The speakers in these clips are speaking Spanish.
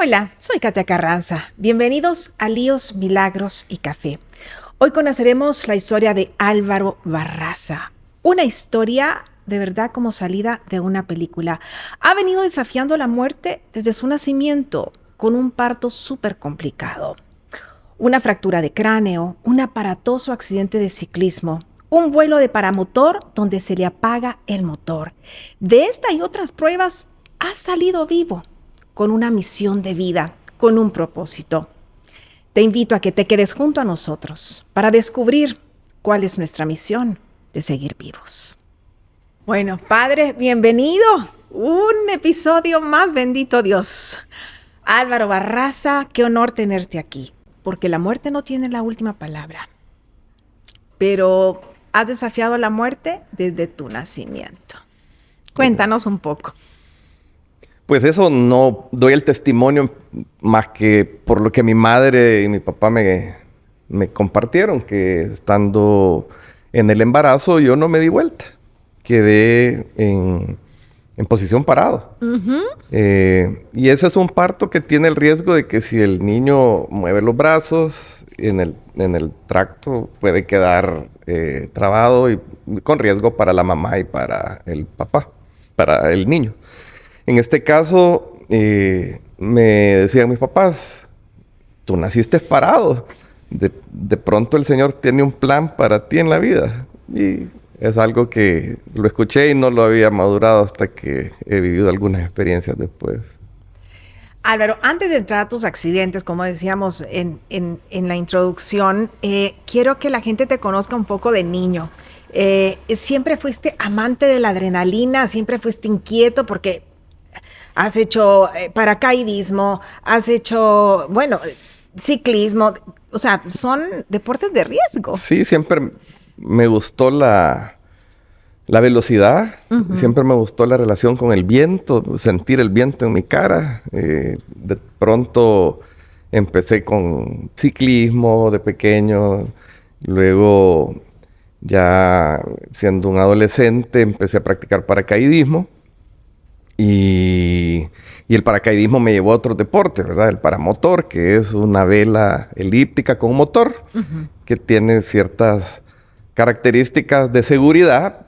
Hola, soy Katia Carranza. Bienvenidos a Líos, Milagros y Café. Hoy conoceremos la historia de Álvaro Barraza. Una historia de verdad como salida de una película. Ha venido desafiando la muerte desde su nacimiento con un parto súper complicado. Una fractura de cráneo, un aparatoso accidente de ciclismo, un vuelo de paramotor donde se le apaga el motor. De esta y otras pruebas ha salido vivo, con una misión de vida, con un propósito. Te invito a que te quedes junto a nosotros para descubrir cuál es nuestra misión de seguir vivos. Bueno, Padre, bienvenido. Un episodio más, bendito Dios. Álvaro Barraza, qué honor tenerte aquí, porque la muerte no tiene la última palabra. Pero has desafiado la muerte desde tu nacimiento. Cuéntanos un poco. Pues eso no doy el testimonio más que por lo que mi madre y mi papá me compartieron, que estando en el embarazo yo no me di vuelta. Quedé en posición parado. Y ese es un parto que tiene el riesgo de que si el niño mueve los brazos en el tracto puede quedar trabado y con riesgo para la mamá y para el papá, para el niño. En este caso, me decían mis papás, tú naciste parado. De pronto el Señor tiene un plan para ti en la vida. Y es algo que lo escuché y no lo había madurado hasta que he vivido algunas experiencias después. Álvaro, antes de entrar a tus accidentes, como decíamos en la introducción, quiero que la gente te conozca un poco de niño. Siempre fuiste amante de la adrenalina, siempre fuiste inquieto porque has hecho paracaidismo, has hecho, bueno, ciclismo, o sea, son deportes de riesgo. Sí, siempre me gustó la velocidad, siempre me gustó la relación con el viento, sentir el viento en mi cara. De pronto empecé con ciclismo de pequeño, luego ya siendo un adolescente empecé a practicar paracaidismo. Y el paracaidismo me llevó a otros deportes, ¿verdad? El paramotor, que es una vela elíptica con motor, que tiene ciertas características de seguridad,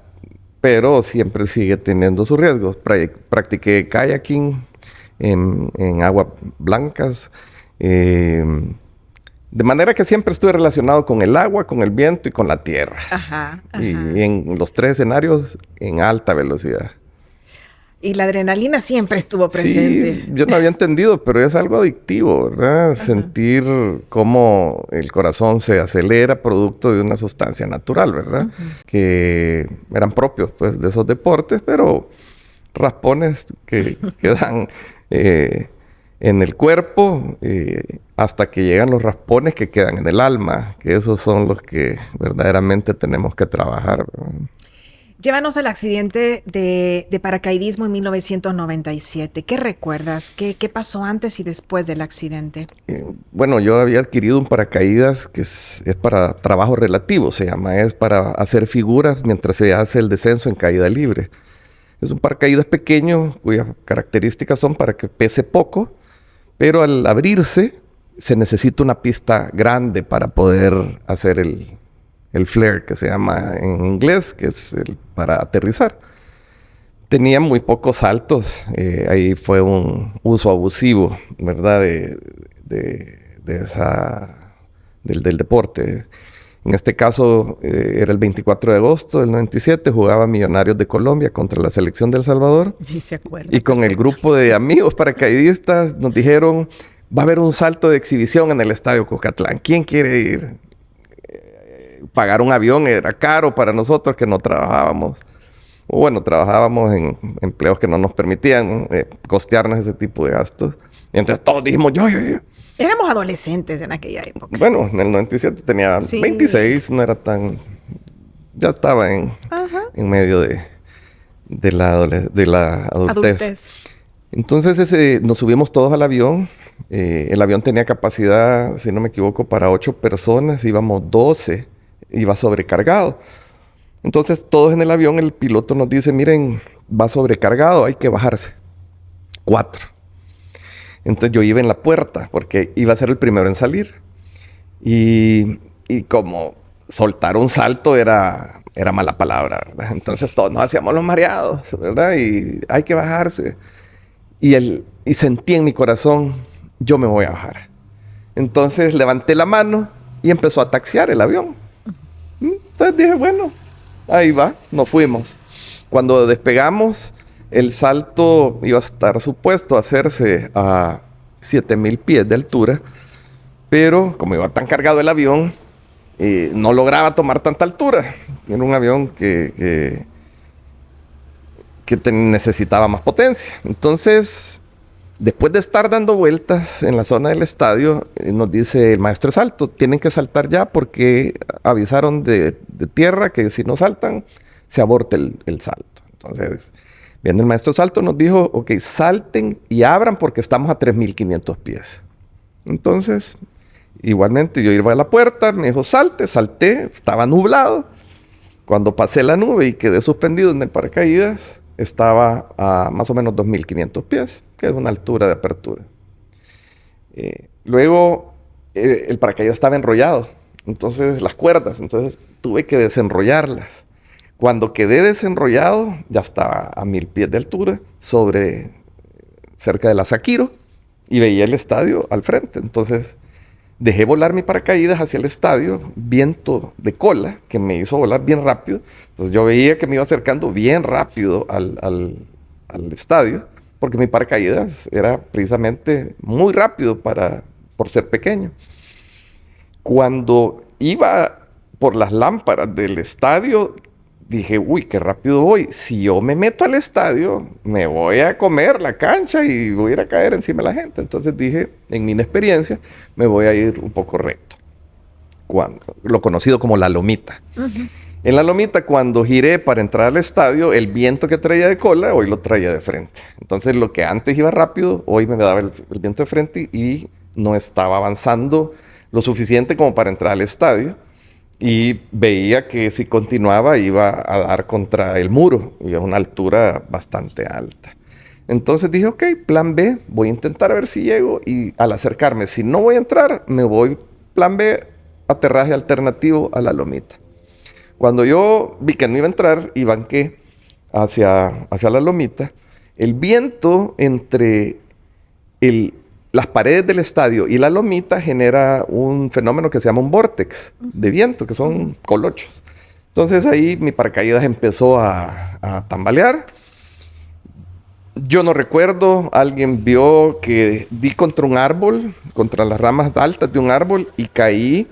pero siempre sigue teniendo sus riesgos. Practiqué kayaking en aguas blancas. De manera que siempre estuve relacionado con el agua, con el viento y con la tierra. Ajá. Y en los tres escenarios en alta velocidad. Y la adrenalina siempre estuvo presente. Sí, yo no había entendido, pero es algo adictivo, ¿verdad? Sentir cómo el corazón se acelera producto de una sustancia natural, ¿verdad? Que eran propios, pues, de esos deportes, pero raspones que quedan en el cuerpo hasta que llegan los raspones que quedan en el alma, que esos son los que verdaderamente tenemos que trabajar, ¿verdad? Llévanos al accidente de paracaidismo en 1997. ¿Qué recuerdas? ¿Qué pasó antes y después del accidente? Bueno, yo había adquirido un paracaídas que es para trabajo relativo, se llama. Es para hacer figuras mientras se hace el descenso en caída libre. Es un paracaídas pequeño cuyas características son para que pese poco, pero al abrirse se necesita una pista grande para poder hacer el flare, que se llama en inglés, que es para aterrizar. Tenía muy pocos saltos. Ahí fue un uso abusivo, ¿verdad? Del deporte. En este caso, era el 24 de agosto del 97. Jugaba Millonarios de Colombia contra la selección de El Salvador. Sí, se acuerda. Y con el grupo de amigos paracaidistas nos dijeron, va a haber un salto de exhibición en el Estadio Cuscatlán. ¿Quién quiere ir? Pagar un avión era caro para nosotros que no trabajábamos. Bueno, trabajábamos en empleos que no nos permitían costearnos ese tipo de gastos. Y entonces todos dijimos, yo. Éramos adolescentes en aquella época. Bueno, en el 97 tenía 26, no era tan... Ya estaba en medio de la adultez. Entonces nos subimos todos al avión. El avión tenía capacidad, si no me equivoco, para 8 personas. Íbamos 12. Iba sobrecargado. Entonces, todos en el avión, el piloto nos dice, miren, va sobrecargado, hay que bajarse. 4. Entonces yo iba en la puerta porque iba a ser el primero en salir. Y como soltar un salto era mala palabra, ¿verdad? Entonces todos nos hacíamos los mareados, ¿verdad? Y hay que bajarse. Y sentí en mi corazón, yo me voy a bajar. Entonces levanté la mano y empezó a taxiar el avión. Entonces dije, bueno, ahí va, nos fuimos. Cuando despegamos, el salto iba a estar supuesto a hacerse a 7,000 pies de altura, pero como iba tan cargado el avión, no lograba tomar tanta altura. Era un avión que necesitaba más potencia. Entonces, después de estar dando vueltas en la zona del estadio, nos dice el maestro de salto, tienen que saltar ya porque avisaron de tierra que si no saltan, se aborta el salto. Entonces, viene el maestro de salto, nos dijo, ok, salten y abran porque estamos a 3,500 pies. Entonces, igualmente yo iba a la puerta, me dijo, salté, estaba nublado. Cuando pasé la nube y quedé suspendido en el paracaídas, estaba a más o menos 2,500 pies, que es una altura de apertura. Luego, el paracaídas estaba enrollado, entonces las cuerdas, entonces tuve que desenrollarlas. Cuando quedé desenrollado, ya estaba a 1,000 pies de altura, cerca de la Saquiro, y veía el estadio al frente. Entonces, dejé volar mi paracaídas hacia el estadio, viento de cola, que me hizo volar bien rápido. Entonces yo veía que me iba acercando bien rápido al estadio, porque mi paracaídas era precisamente muy rápido por ser pequeño. Cuando iba por las lámparas del estadio, dije, uy, qué rápido voy. Si yo me meto al estadio, me voy a comer la cancha y voy a ir a caer encima de la gente. Entonces dije, en mi inexperiencia, me voy a ir un poco recto. Lo conocido como la lomita. Uh-huh. En la lomita, cuando giré para entrar al estadio, el viento que traía de cola, hoy lo traía de frente. Entonces, lo que antes iba rápido, hoy me daba el viento de frente y no estaba avanzando lo suficiente como para entrar al estadio. Y veía que si continuaba iba a dar contra el muro y a una altura bastante alta. Entonces dije, ok, plan B, voy a intentar a ver si llego y al acercarme, si no voy a entrar, me voy, plan B, aterraje alternativo a la lomita. Cuando yo vi que no iba a entrar y banqué hacia la lomita, el viento entre las paredes del estadio y la lomita genera un fenómeno que se llama un vórtex de viento, que son colochos. Entonces ahí mi paracaídas empezó a tambalear. Yo no recuerdo, alguien vio que di contra un árbol, contra las ramas altas de un árbol y caí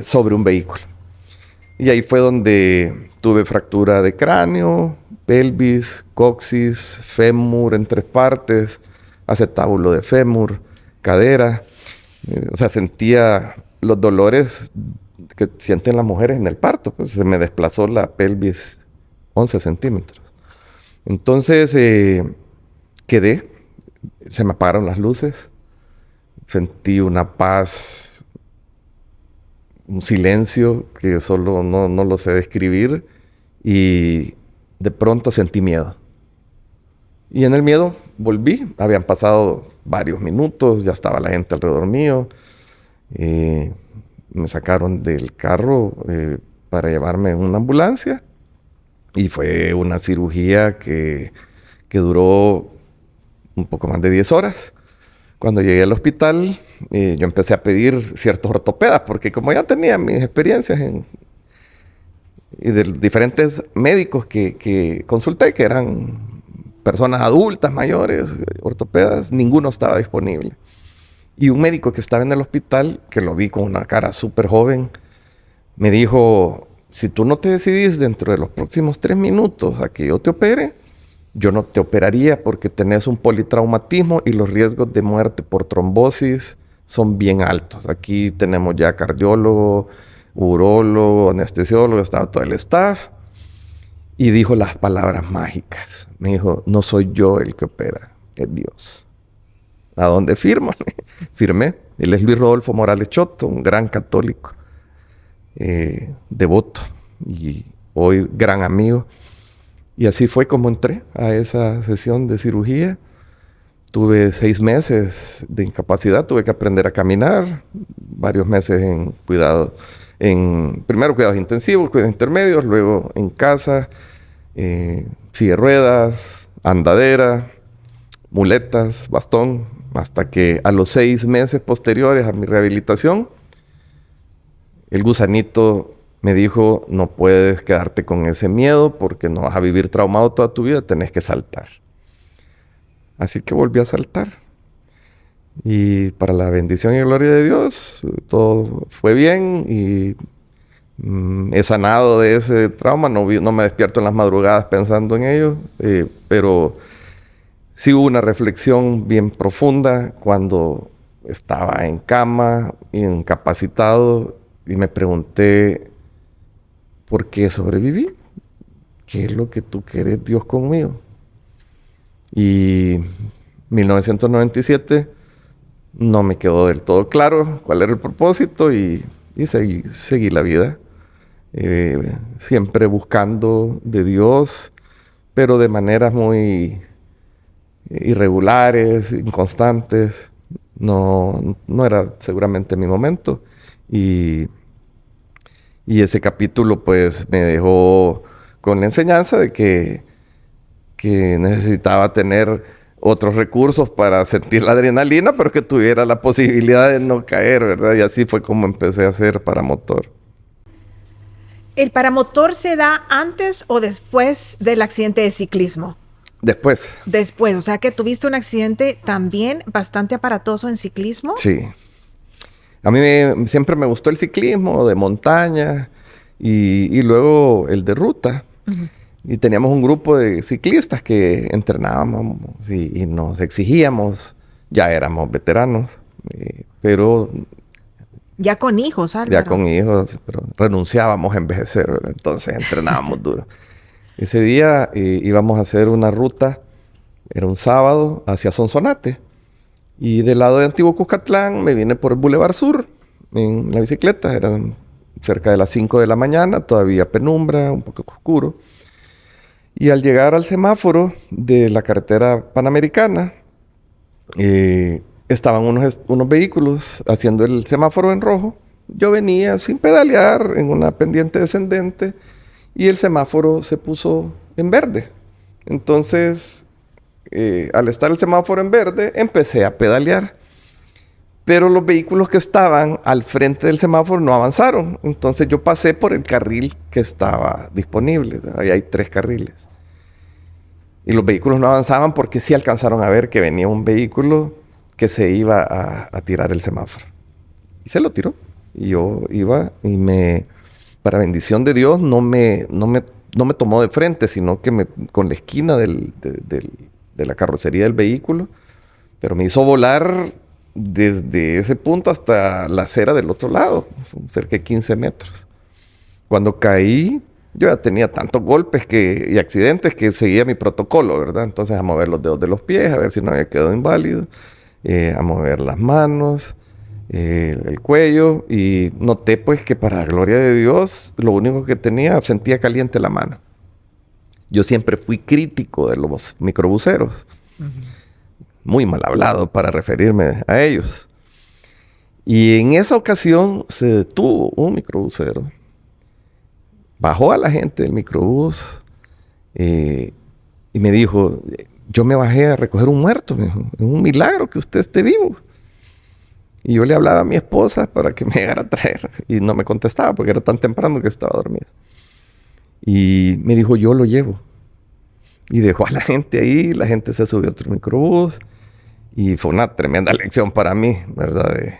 sobre un vehículo. Y ahí fue donde tuve fractura de cráneo, pelvis, coxis, fémur en 3 partes, acetábulo de fémur, cadera. O sea, sentía los dolores que sienten las mujeres en el parto. Pues se me desplazó la pelvis 11 centímetros. Entonces quedé, se me apagaron las luces, sentí una paz, un silencio que solo no lo sé describir y de pronto sentí miedo. Y en el miedo volví, habían pasado varios minutos, ya estaba la gente alrededor mío. Me sacaron del carro para llevarme en una ambulancia y fue una cirugía que duró un poco más de 10 horas. Cuando llegué al hospital, yo empecé a pedir ciertos ortopedas, porque como ya tenía mis experiencias y de diferentes médicos que consulté, que eran personas adultas, mayores, ortopedas, ninguno estaba disponible. Y un médico que estaba en el hospital, que lo vi con una cara súper joven, me dijo, si tú no te decidís dentro de los próximos 3 minutos a que yo te opere, yo no te operaría porque tenés un politraumatismo y los riesgos de muerte por trombosis son bien altos. Aquí tenemos ya cardiólogo, urólogo, anestesiólogo, estaba todo el staff. Y dijo las palabras mágicas. Me dijo, no soy yo el que opera, es Dios. ¿A dónde firmo? Firmé. Él es Luis Rodolfo Morales Choto, un gran católico, devoto y hoy gran amigo. Y así fue como entré a esa sesión de cirugía. Tuve 6 meses de incapacidad, tuve que aprender a caminar, varios meses en cuidados, primero cuidados intensivos, cuidados intermedios, luego en casa, silla de ruedas, andadera, muletas, bastón, hasta que a los 6 meses posteriores a mi rehabilitación, el gusanito me dijo: no puedes quedarte con ese miedo porque no vas a vivir traumado toda tu vida, tenés que saltar. Así que volví a saltar. Y para la bendición y gloria de Dios, todo fue bien y he sanado de ese trauma. No me despierto en las madrugadas pensando en ello, pero sí hubo una reflexión bien profunda cuando estaba en cama, incapacitado, y me pregunté: ¿por qué sobreviví? ¿Qué es lo que tú quieres, Dios, conmigo? Y 1997 no me quedó del todo claro cuál era el propósito y seguí la vida. Siempre buscando de Dios, pero de maneras muy irregulares, inconstantes. No era seguramente mi momento. Y ese capítulo pues me dejó con la enseñanza de que necesitaba tener otros recursos para sentir la adrenalina, pero que tuviera la posibilidad de no caer, ¿verdad? Y así fue como empecé a hacer paramotor. ¿El paramotor se da antes o después del accidente de ciclismo? Después. Después, o sea que tuviste un accidente también bastante aparatoso en ciclismo. Sí. A mí siempre me gustó el ciclismo de montaña y luego el de ruta. Uh-huh. Y teníamos un grupo de ciclistas que entrenábamos y nos exigíamos. Ya éramos veteranos, pero... Ya con hijos, Álvaro. Ya con hijos, pero renunciábamos a envejecer, ¿verdad? Entonces entrenábamos duro. Ese día íbamos a hacer una ruta, era un sábado, hacia Sonsonate. Y del lado de Antiguo Cuscatlán me vine por el Boulevard Sur en la bicicleta. Eran cerca de las 5 de la mañana, todavía penumbra, un poco oscuro. Y al llegar al semáforo de la carretera panamericana, estaban unos vehículos haciendo el semáforo en rojo. Yo venía sin pedalear en una pendiente descendente y el semáforo se puso en verde. Entonces, al estar el semáforo en verde, empecé a pedalear. Pero los vehículos que estaban al frente del semáforo no avanzaron. Entonces yo pasé por el carril que estaba disponible. Ahí hay 3 carriles. Y los vehículos no avanzaban porque sí alcanzaron a ver que venía un vehículo que se iba a tirar el semáforo. Y se lo tiró. Y yo iba y para bendición de Dios, no me tomó de frente, sino que con la esquina de la carrocería del vehículo, pero me hizo volar desde ese punto hasta la acera del otro lado, cerca de 15 metros. Cuando caí, yo ya tenía tantos golpes y accidentes que seguía mi protocolo, ¿verdad? Entonces a mover los dedos de los pies, a ver si no había quedado inválido, a mover las manos, el cuello, y noté pues que para la gloria de Dios, lo único que sentía caliente la mano. Yo siempre fui crítico de los microbuseros. Uh-huh. Muy mal hablado para referirme a ellos. Y en esa ocasión se detuvo un microbusero. Bajó a la gente del microbús y me dijo: yo me bajé a recoger un muerto. Me dijo: es un milagro que usted esté vivo. Y yo le hablaba a mi esposa para que me llegara a traer. Y no me contestaba porque era tan temprano que estaba dormida. Y me dijo: yo lo llevo. Y dejó a la gente ahí. La gente se subió a otro microbús. Y fue una tremenda lección para mí, ¿verdad? De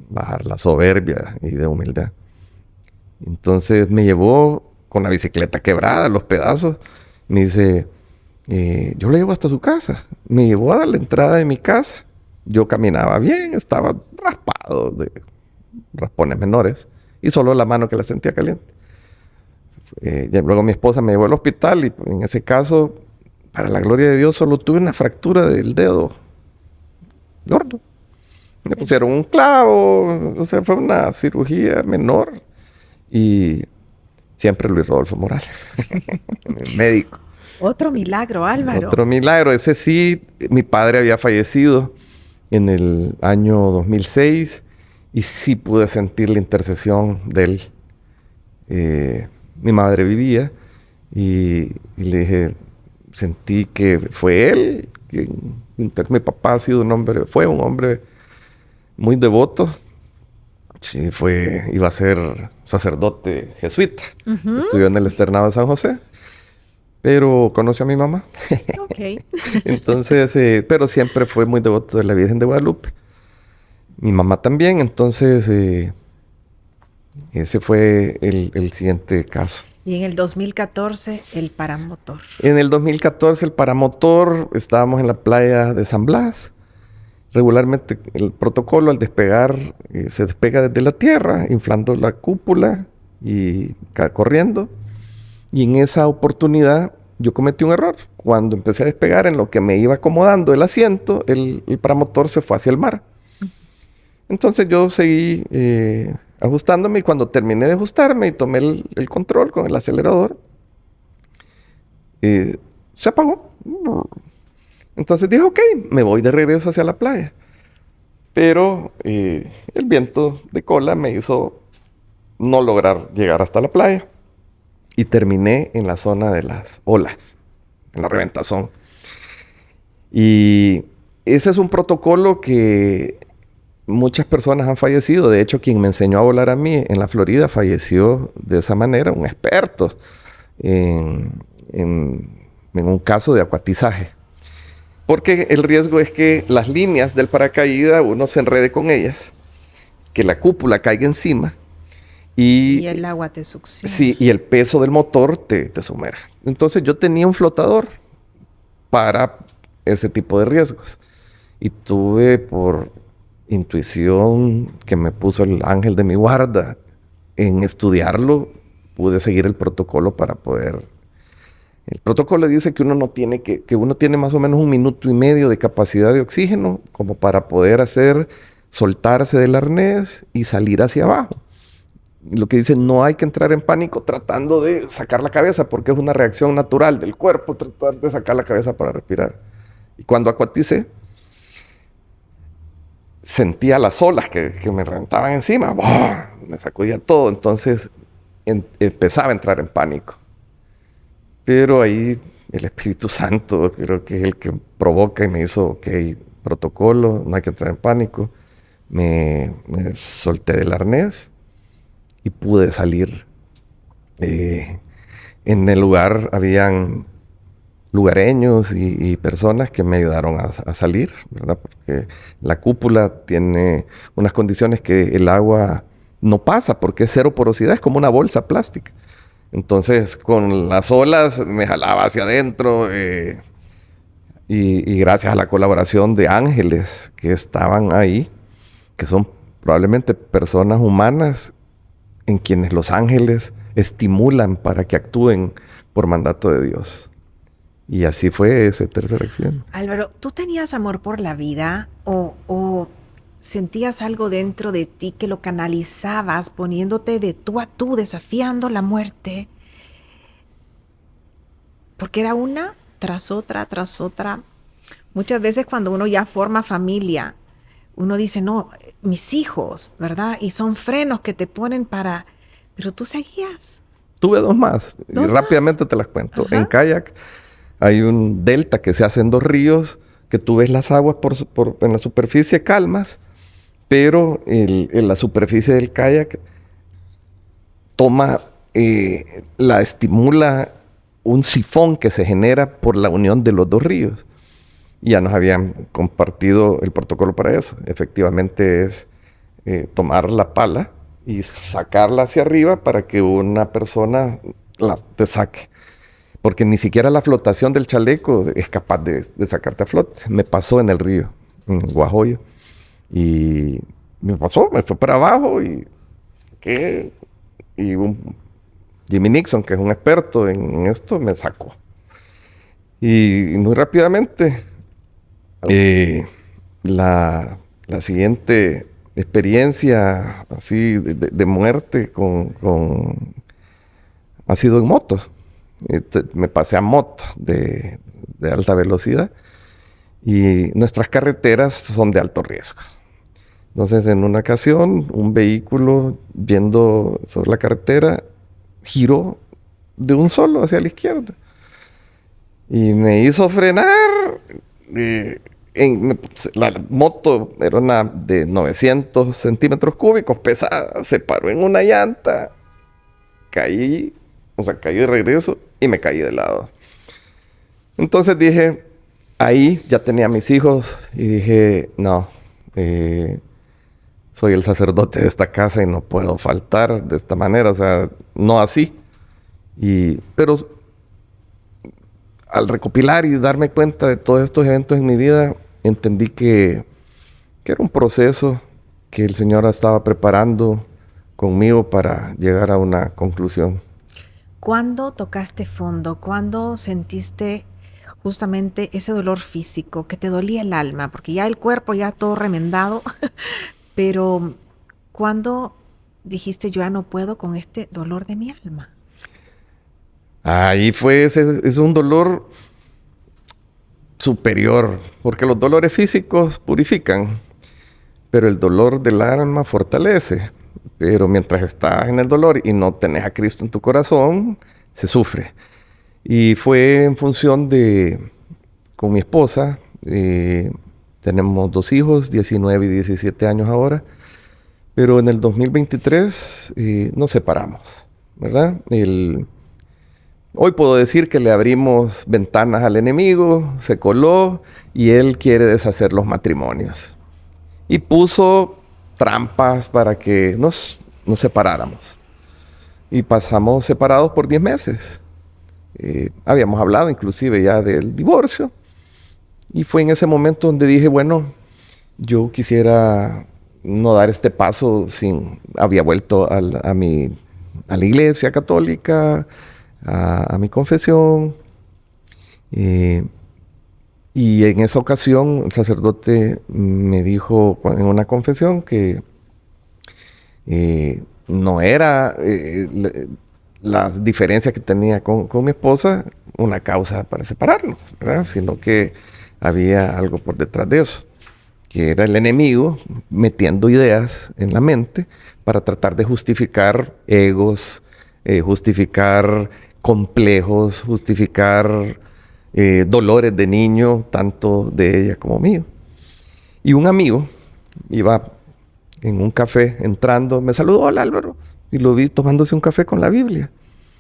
bajar la soberbia y de humildad. Entonces me llevó con la bicicleta quebrada, los pedazos. Me dice: yo lo llevo hasta su casa. Me llevó a la entrada de mi casa. Yo caminaba bien, estaba raspado de raspones menores. Y solo la mano que la sentía caliente. Luego mi esposa me llevó al hospital y en ese caso, para la gloria de Dios, solo tuve una fractura del dedo gordo. Me pusieron un clavo, o sea, fue una cirugía menor. Y siempre Luis Rodolfo Morales, médico. Otro milagro, Álvaro. Otro milagro. Ese sí, mi padre había fallecido en el año 2006 y sí pude sentir la intercesión de él. Mi madre vivía y le dije, sentí que fue él. Mi papá ha sido fue un hombre muy devoto. Sí, iba a ser sacerdote jesuita. Estudió en el externado de San José, pero conoció a mi mamá. Ok. Entonces, pero siempre fue muy devoto de la Virgen de Guadalupe. Mi mamá también, entonces ese fue el siguiente caso. Y en el 2014, el paramotor. En el 2014, el paramotor, estábamos en la playa de San Blas. Regularmente el protocolo al despegar se despega desde la tierra, inflando la cúpula y corriendo. Y en esa oportunidad yo cometí un error. Cuando empecé a despegar, en lo que me iba acomodando el asiento, el paramotor se fue hacia el mar. Entonces yo seguí ajustándome y cuando terminé de ajustarme y tomé el control con el acelerador, se apagó. Entonces dije, ok, me voy de regreso hacia la playa. Pero el viento de cola me hizo no lograr llegar hasta la playa. Y terminé en la zona de las olas, en la reventazón. Y ese es un protocolo que muchas personas han fallecido. De hecho, quien me enseñó a volar a mí en la Florida falleció de esa manera, un experto en un caso de acuatizaje. Porque el riesgo es que las líneas del paracaídas, uno se enrede con ellas, que la cúpula caiga encima y el agua te succiona. Sí, y el peso del motor te sumerge. Entonces yo tenía un flotador para ese tipo de riesgos. Y tuve por intuición que me puso el ángel de mi guarda en estudiarlo, pude seguir el protocolo para poder. El protocolo dice que uno tiene más o menos 1 minuto y medio de capacidad de oxígeno como para poder soltarse del arnés y salir hacia abajo. Lo que dice, no hay que entrar en pánico tratando de sacar la cabeza porque es una reacción natural del cuerpo tratar de sacar la cabeza para respirar. Y cuando acuaticé, sentía las olas que me reventaban encima. ¡Bah! Me sacudía todo. Entonces empezaba a entrar en pánico. Pero ahí el Espíritu Santo creo que es el que provoca y me hizo, ok, protocolo, no hay que entrar en pánico. Me solté del arnés y pude salir. En el lugar habían lugareños y personas que me ayudaron a salir, ¿verdad? Porque la cúpula tiene unas condiciones que el agua no pasa porque es cero porosidad, es como una bolsa plástica. Entonces, con las olas me jalaba hacia adentro y gracias a la colaboración de ángeles que estaban ahí, que son probablemente personas humanas en quienes los ángeles estimulan para que actúen por mandato de Dios. Y así fue ese tercer accidente. Álvaro, ¿tú tenías amor por la vida o sentías algo dentro de ti que lo canalizabas poniéndote de tú a tú, desafiando la muerte? Porque era una tras otra, tras otra. Muchas veces cuando uno ya forma familia, uno dice, no, mis hijos, ¿verdad? Y son frenos que te ponen para... Pero tú seguías. Tuve 2 más. Y rápidamente te las cuento. Ajá. En kayak hay un delta que se hace en 2 ríos, que tú ves las aguas en la superficie calmas, pero en la superficie del kayak la estimula un sifón que se genera por la unión de los 2 ríos. Y ya nos habían compartido el protocolo para eso. Efectivamente es tomar la pala y sacarla hacia arriba para que una persona te saque. Porque ni siquiera la flotación del chaleco es capaz de sacarte a flote. Me pasó en el río, en Guajoyo. Y me fue para abajo y Jimmy Nixon, que es un experto en esto, me sacó. Y muy rápidamente, la siguiente experiencia así de muerte ha sido en moto. Me pasé a moto de alta velocidad y nuestras carreteras son de alto riesgo. Entonces, en una ocasión, un vehículo viendo sobre la carretera giró de un solo hacia la izquierda y me hizo frenar. La moto era una de 900 centímetros cúbicos, pesada, se paró en una llanta, caí de regreso y me caí de lado. Entonces dije, ahí ya tenía a mis hijos y dije, no, soy el sacerdote de esta casa y no puedo faltar de esta manera, o sea, no así. Pero al recopilar y darme cuenta de todos estos eventos en mi vida, entendí que era un proceso que el Señor estaba preparando conmigo para llegar a una conclusión. ¿Cuándo tocaste fondo? ¿Cuándo sentiste justamente ese dolor físico que te dolía el alma? Porque ya el cuerpo ya todo remendado, pero ¿cuándo dijiste yo ya no puedo con este dolor de mi alma? Ahí es un dolor superior, porque los dolores físicos purifican, pero el dolor del alma fortalece. Pero mientras estás en el dolor y no tenés a Cristo en tu corazón, se sufre. Y fue en función con mi esposa, tenemos 2 hijos, 19 y 17 años ahora, pero en el 2023 nos separamos, ¿verdad? Hoy puedo decir que le abrimos ventanas al enemigo, se coló y él quiere deshacer los matrimonios. Y puso trampas para que nos separáramos. Y pasamos separados por 10 meses. Habíamos hablado inclusive ya del divorcio. Y fue en ese momento donde dije, bueno, yo quisiera no dar este paso había vuelto a la iglesia católica, a mi confesión. Y en esa ocasión el sacerdote me dijo en una confesión que no era las diferencias que tenía con mi esposa una causa para separarnos, ¿verdad? Sino que había algo por detrás de eso, que era el enemigo metiendo ideas en la mente para tratar de justificar egos, justificar complejos, justificar dolores de niño, tanto de ella como mío. Y un amigo iba en un café entrando, me saludó, hola Álvaro, y lo vi tomándose un café con la Biblia.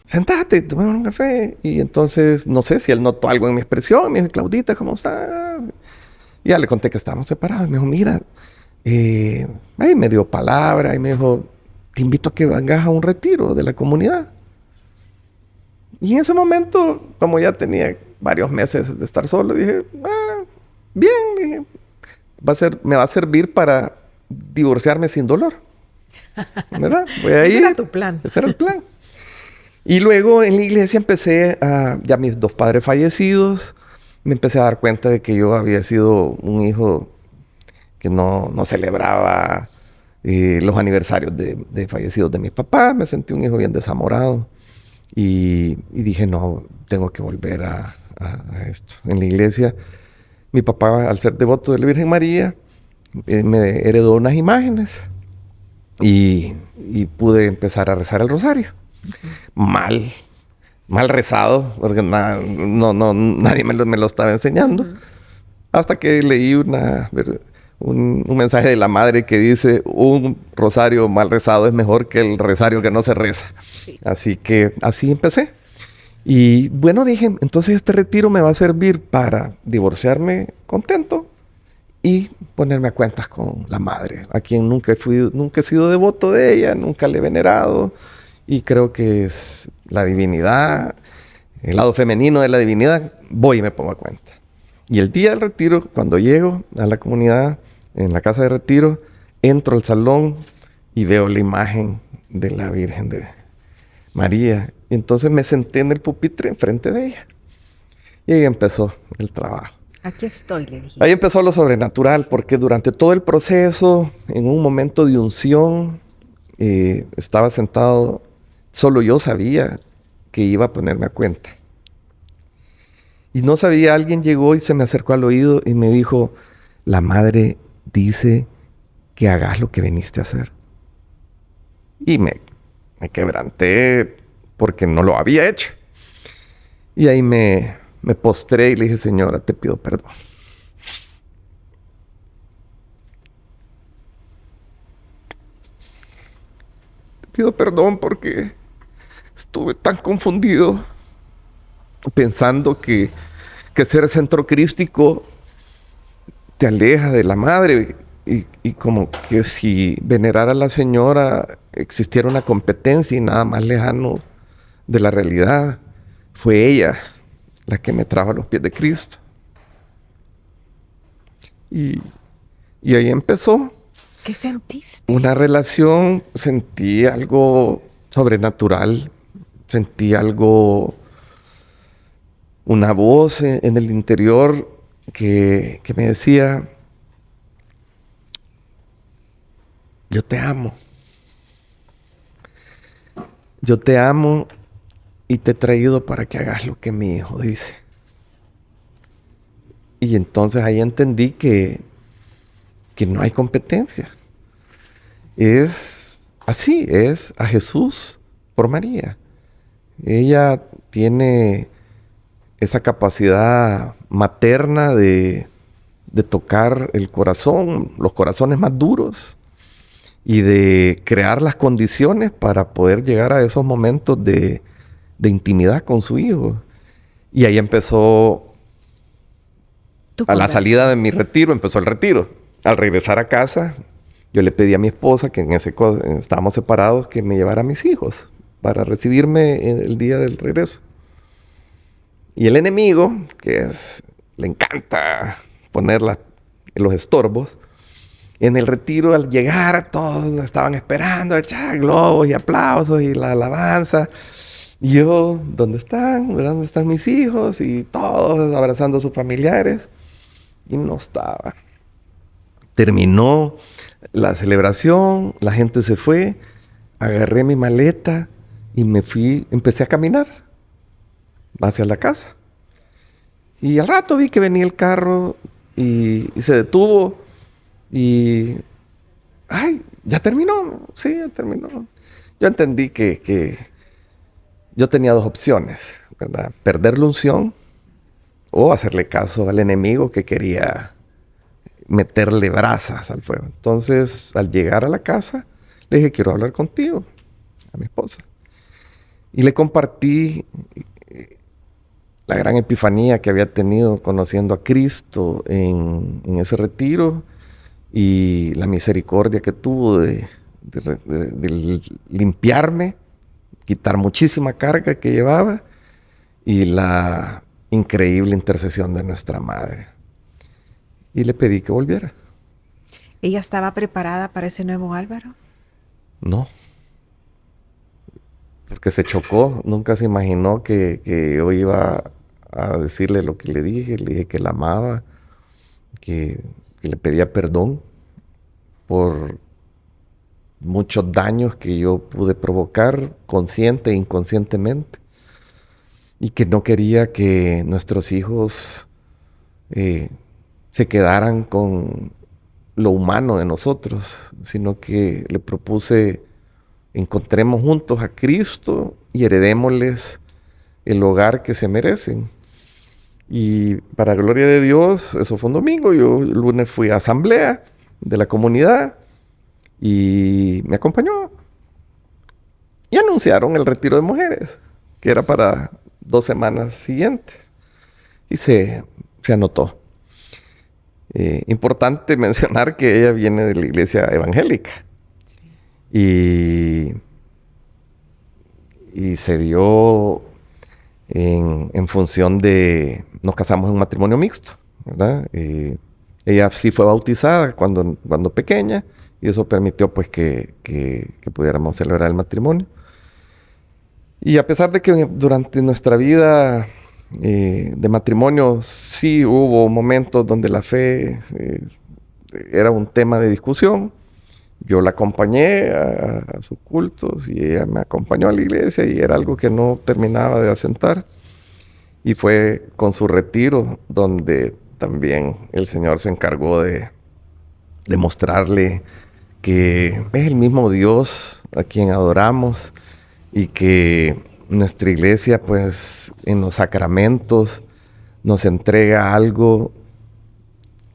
Sentate, tomemos un café. Y entonces, no sé si él notó algo en mi expresión, me dijo, Claudita, ¿cómo está? Y ya le conté que estábamos separados. Y me dijo, mira, ahí me dio palabra y me dijo, te invito a que vengas a un retiro de la comunidad. Y en ese momento, como ya tenía varios meses de estar solo, dije, bien, dije, me va a servir para divorciarme sin dolor. ¿Verdad? Voy a ir. Ese era tu plan. Ese era el plan. Y luego en la iglesia ya mis 2 padres fallecidos, me empecé a dar cuenta de que yo había sido un hijo que no celebraba los aniversarios de fallecidos de mis papás. Me sentí un hijo bien desamorado. Y dije, no, tengo que volver a esto. En la iglesia, mi papá, al ser devoto de la Virgen María, me heredó unas imágenes y pude empezar a rezar el rosario. Mal rezado, porque nadie me lo estaba enseñando. Hasta que leí un mensaje de la madre que dice, un rosario mal rezado es mejor que el rosario que no se reza. Sí. Así que así empecé. Y bueno, dije, entonces este retiro me va a servir para divorciarme contento y ponerme a cuentas con la madre, a quien nunca he sido devoto de ella, nunca le he venerado. Y creo que es la divinidad, el lado femenino de la divinidad, voy y me pongo a cuenta. Y el día del retiro, cuando llego a la comunidad, en la casa de retiro, entro al salón y veo la imagen de la Virgen de María. Y entonces me senté en el pupitre enfrente de ella. Y ahí empezó el trabajo. Aquí estoy, le dijiste. Ahí empezó lo sobrenatural, porque durante todo el proceso, en un momento de unción, estaba sentado, solo yo sabía que iba a ponerme a cuenta. Y no sabía, alguien llegó y se me acercó al oído y me dijo, la madre dice que hagas lo que viniste a hacer. Y me quebranté porque no lo había hecho. Y ahí me postré y le dije, señora, te pido perdón. Te pido perdón porque estuve tan confundido pensando que ser centro crístico te aleja de la madre y como que si venerar a la señora existiera una competencia y nada más lejano de la realidad. Fue ella la que me trajo a los pies de Cristo. Y ahí empezó. ¿Qué sentiste? Una relación, sentí algo sobrenatural, sentí algo, una voz en el interior que me decía, yo te amo y te he traído para que hagas lo que mi hijo dice. Y entonces ahí entendí que no hay competencia. Es así, es a Jesús por María. Ella tiene esa capacidad materna de tocar el corazón, los corazones más duros, y de crear las condiciones para poder llegar a esos momentos de intimidad con su hijo. Y ahí empezó, a la salida de mi retiro, empezó el retiro. Al regresar a casa, yo le pedí a mi esposa, que estábamos separados, que me llevara a mis hijos para recibirme el día del regreso. Y el enemigo, le encanta poner los estorbos, en el retiro, al llegar, todos estaban esperando, echar globos y aplausos y la alabanza. Y yo, ¿dónde están? ¿Dónde están mis hijos? Y todos abrazando a sus familiares. Y no estaba. Terminó la celebración, la gente se fue, agarré mi maleta y me fui, empecé a caminar hacia la casa. Y al rato vi que venía el carro y se detuvo. Y, ay, ya terminó. Sí, ya terminó. Yo entendí que yo tenía dos opciones, ¿verdad? Perder la unción o hacerle caso al enemigo que quería meterle brasas al fuego. Entonces, al llegar a la casa, le dije, quiero hablar contigo, a mi esposa. Y le compartí la gran epifanía que había tenido conociendo a Cristo en ese retiro, y la misericordia que tuvo de limpiarme, quitar muchísima carga que llevaba, y la increíble intercesión de nuestra madre. Y le pedí que volviera. ¿Ella estaba preparada para ese nuevo Álvaro? No. Porque se chocó. Nunca se imaginó que yo iba a decirle lo que le dije. Le dije que la amaba, que le pedía perdón por muchos daños que yo pude provocar consciente e inconscientemente, y que no quería que nuestros hijos se quedaran con lo humano de nosotros, sino que le propuse, encontremos juntos a Cristo y heredémosles el hogar que se merecen. Y para gloria de Dios, eso fue un domingo. Yo el lunes fui a asamblea de la comunidad y me acompañó. Y anunciaron el retiro de mujeres, que era para 2 semanas siguientes. Y se anotó. Importante mencionar que ella viene de la iglesia evangélica. Sí. Y se dio en función de... Nos casamos en un matrimonio mixto, ¿verdad? Ella sí fue bautizada cuando pequeña, y eso permitió pues que pudiéramos celebrar el matrimonio. Y a pesar de que durante nuestra vida de matrimonio sí hubo momentos donde la fe era un tema de discusión, Yo la acompañé a sus cultos y ella me acompañó a la iglesia y era algo que no terminaba de asentar. Y fue con su retiro donde también el Señor se encargó de mostrarle que es el mismo Dios a quien adoramos y que nuestra iglesia, pues, en los sacramentos nos entrega algo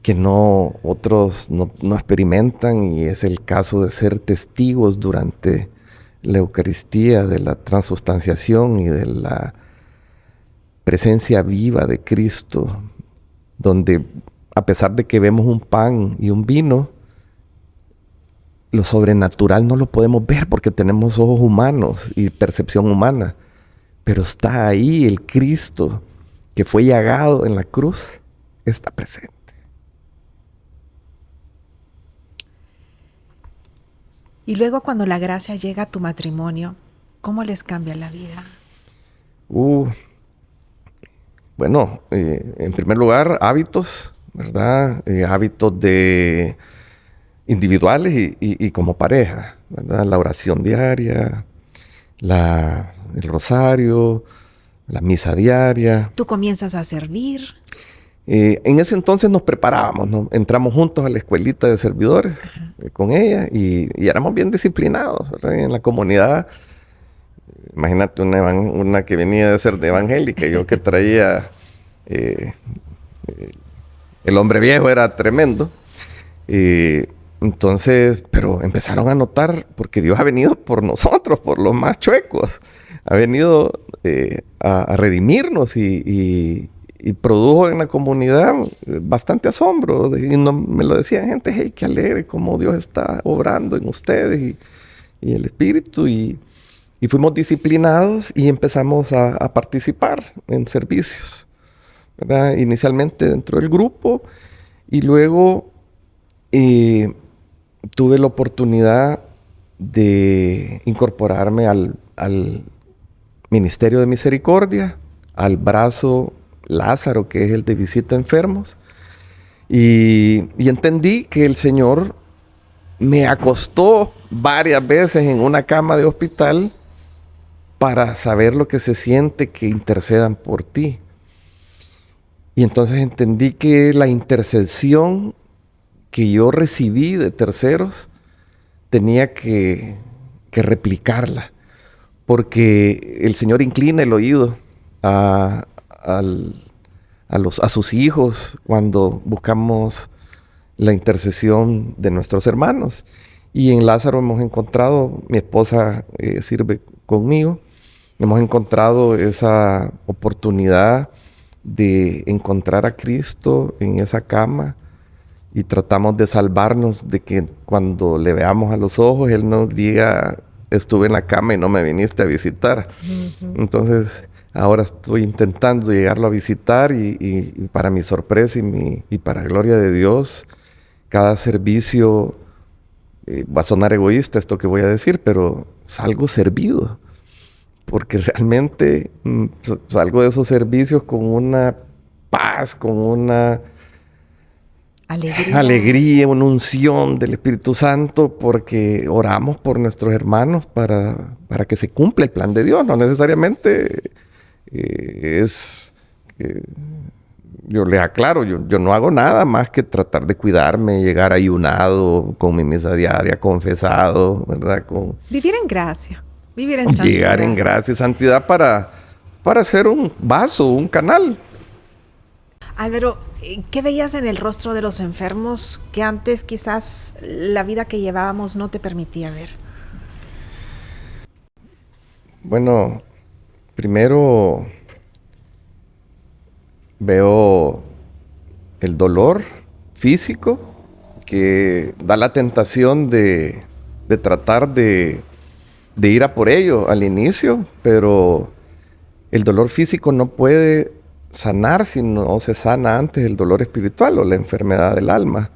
que no otros no experimentan, y es el caso de ser testigos durante la Eucaristía de la transustanciación y de la presencia viva de Cristo, donde a pesar de que vemos un pan y un vino, lo sobrenatural no lo podemos ver porque tenemos ojos humanos y percepción humana. Pero está ahí el Cristo que fue llagado en la cruz, está presente. Y luego cuando la gracia llega a tu matrimonio, ¿cómo les cambia la vida? Bueno, en primer lugar, hábitos, ¿verdad? Hábitos de individuales y como pareja, ¿verdad? La oración diaria, el rosario, la misa diaria. Tú comienzas a servir. En ese entonces nos preparábamos, ¿no? Entramos juntos a la escuelita de servidores con ella y éramos bien disciplinados, ¿verdad? En la comunidad. Imagínate una que venía de ser de evangélica, yo que traía el hombre viejo era tremendo. Entonces, pero empezaron a notar, porque Dios ha venido por nosotros, por los más chuecos. Ha venido a redimirnos y produjo en la comunidad bastante asombro. Y me lo decían gente, hey, qué alegre cómo Dios está obrando en ustedes y el Espíritu. Y fuimos disciplinados y empezamos a participar en servicios, ¿verdad? Inicialmente dentro del grupo y luego tuve la oportunidad de incorporarme al Ministerio de Misericordia, al brazo Lázaro, que es el de visita a enfermos. Y entendí que el Señor me acostó varias veces en una cama de hospital para saber lo que se siente que intercedan por ti. Y entonces entendí que la intercesión que yo recibí de terceros tenía que replicarla, porque el Señor inclina el oído a sus hijos cuando buscamos la intercesión de nuestros hermanos. Y en Lázaro hemos encontrado, mi esposa sirve conmigo, hemos encontrado esa oportunidad de encontrar a Cristo en esa cama y tratamos de salvarnos de que cuando le veamos a los ojos, Él nos diga, estuve en la cama y no me viniste a visitar. Uh-huh. Entonces, ahora estoy intentando llegarlo a visitar y para mi sorpresa y para gloria de Dios, cada servicio, va a sonar egoísta esto que voy a decir, pero salgo servido. Porque realmente salgo de esos servicios con una paz, con una alegría, una unción del Espíritu Santo, porque oramos por nuestros hermanos para que se cumpla el plan de Dios. No necesariamente yo les aclaro, yo no hago nada más que tratar de cuidarme, llegar ayunado, con mi misa diaria, confesado, ¿verdad? Vivir en gracia. Vivir en santidad. Llegar en gracia y santidad para ser un vaso, un canal. Álvaro, ¿qué veías en el rostro de los enfermos que antes quizás la vida que llevábamos no te permitía ver? Bueno, primero veo el dolor físico que da la tentación de tratar de ir a por ello al inicio, pero el dolor físico no puede sanar si no se sana antes el dolor espiritual o la enfermedad del alma.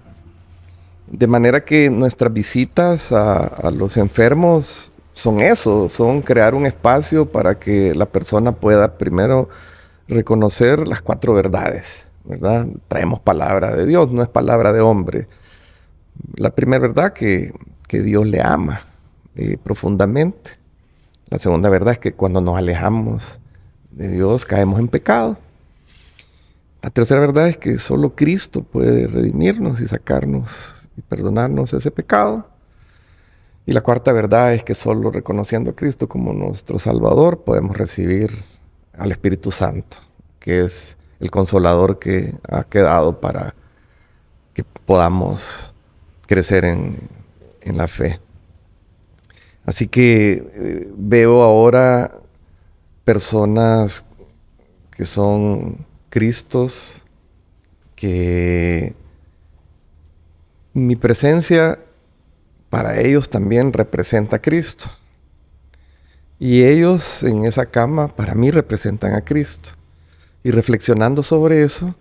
De manera que nuestras visitas a los enfermos son eso, son crear un espacio para que la persona pueda primero reconocer las 4 verdades, ¿verdad? Traemos palabra de Dios, no es palabra de hombre. La primera verdad, que que Dios le ama profundamente. La segunda verdad es que cuando nos alejamos de Dios caemos en pecado. La tercera verdad es que solo Cristo puede redimirnos y sacarnos y perdonarnos ese pecado. Y la cuarta verdad es que solo reconociendo a Cristo como nuestro Salvador podemos recibir al Espíritu Santo, que es el consolador que ha quedado para que podamos crecer en la fe. Así que veo ahora personas que son Cristos, que mi presencia para ellos también representa a Cristo. Y ellos en esa cama para mí representan a Cristo. Y reflexionando sobre eso,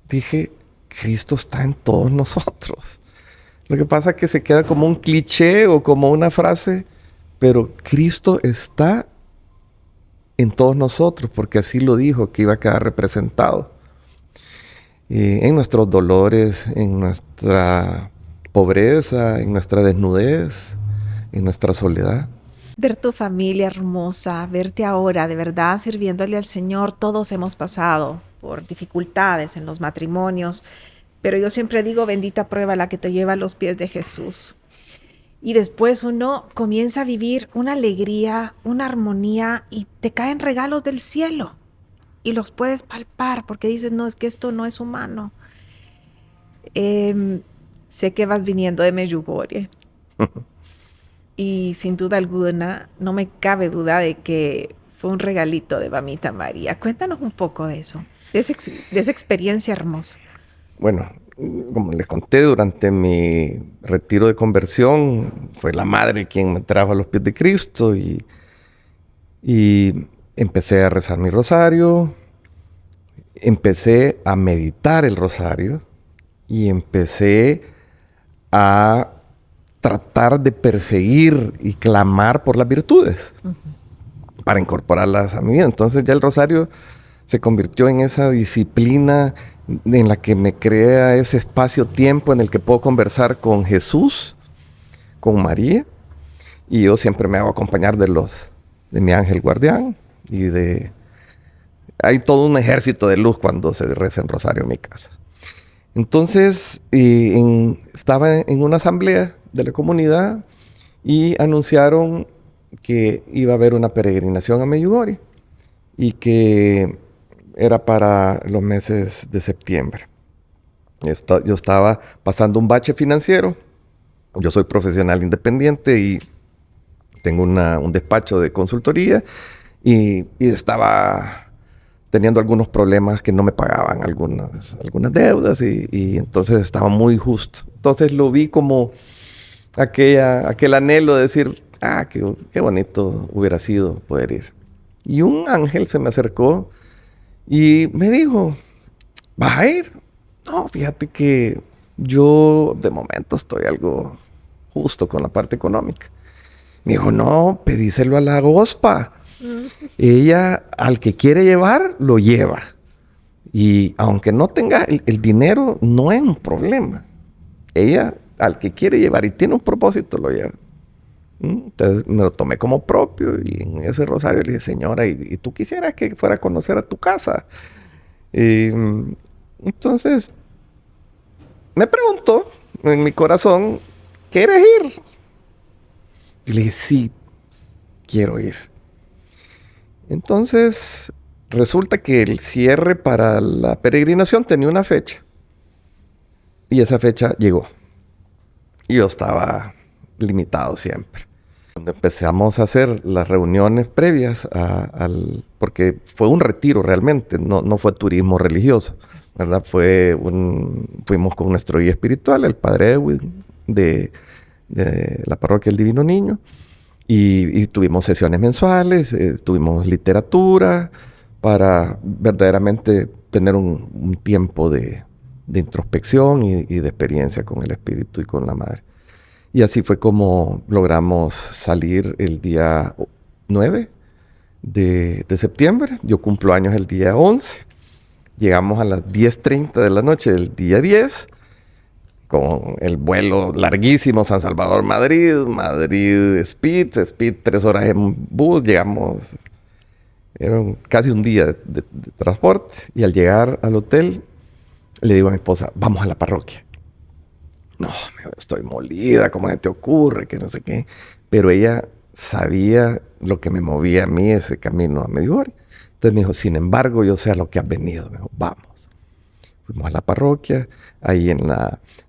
dije, Cristo está en todos nosotros. Lo que pasa es que se queda como un cliché o como una frase, pero Cristo está en todos nosotros, porque así lo dijo, que iba a quedar representado. En nuestros dolores, en nuestra pobreza, en nuestra desnudez, en nuestra soledad. Ver tu familia hermosa, verte ahora de verdad sirviéndole al Señor. Todos hemos pasado por dificultades en los matrimonios, pero yo siempre digo, bendita prueba la que te lleva a los pies de Jesús. Y después uno comienza a vivir una alegría, una armonía y te caen regalos del cielo y los puedes palpar porque dices, no, es que esto no es humano. Sé que vas viniendo de Medjugorje y sin duda alguna no me cabe duda de que fue un regalito de Mamita María. Cuéntanos un poco de eso, de esa experiencia hermosa. Bueno, como les conté, durante mi retiro de conversión, fue la madre quien me trajo a los pies de Cristo y empecé a rezar mi rosario, empecé a meditar el rosario y empecé a tratar de perseguir y clamar por las virtudes para incorporarlas a mi vida. Entonces ya el rosario se convirtió en esa disciplina en la que me crea ese espacio-tiempo en el que puedo conversar con Jesús, con María, y yo siempre me hago acompañar de mi ángel guardián y hay todo un ejército de luz cuando se reza en rosario en mi casa. Entonces estaba en una asamblea de la comunidad y anunciaron que iba a haber una peregrinación a Medjugorje y que era para los meses de septiembre. Yo estaba pasando un bache financiero. Yo soy profesional independiente y tengo un despacho de consultoría y estaba teniendo algunos problemas que no me pagaban algunas deudas y entonces estaba muy justo. Entonces lo vi como aquel anhelo de decir, qué bonito hubiera sido poder ir. Y un ángel se me acercó y me dijo, ¿vas a ir? No, fíjate que yo de momento estoy algo justo con la parte económica. Me dijo, no, pedíselo a la Gospa. Ella, al que quiere llevar, lo lleva. Y aunque no tenga el dinero, no es un problema. Ella, al que quiere llevar y tiene un propósito, lo lleva. Entonces me lo tomé como propio y en ese rosario le dije, señora, ¿y tú quisieras que fuera a conocer a tu casa? Y entonces me preguntó en mi corazón, ¿quieres ir? Y le dije, sí, quiero ir. Entonces resulta que el cierre para la peregrinación tenía una fecha y esa fecha llegó. Y yo estaba limitado siempre. Cuando empezamos a hacer las reuniones previas porque fue un retiro realmente, no fue turismo religioso, ¿verdad? Fuimos con nuestro guía espiritual, el padre Edwin, de la parroquia del Divino Niño, y tuvimos sesiones mensuales, tuvimos literatura, para verdaderamente tener un tiempo de introspección y de experiencia con el Espíritu y con la Madre. Y así fue como logramos salir el día 9 de septiembre. Yo cumplo años el día 11. Llegamos a las 10:30 de la noche del día 10. con el vuelo larguísimo, San Salvador, Madrid, Madrid, Speed 3 horas en bus, llegamos, era casi un día de transporte, y al llegar al hotel, le digo a mi esposa, vamos a la parroquia. No, estoy molida, ¿cómo se te ocurre? Que no sé qué. Pero ella sabía lo que me movía a mí ese camino a Medjugorje. Entonces me dijo, sin embargo, yo sé a lo que has venido. Me dijo, vamos. Fuimos a la parroquia, ahí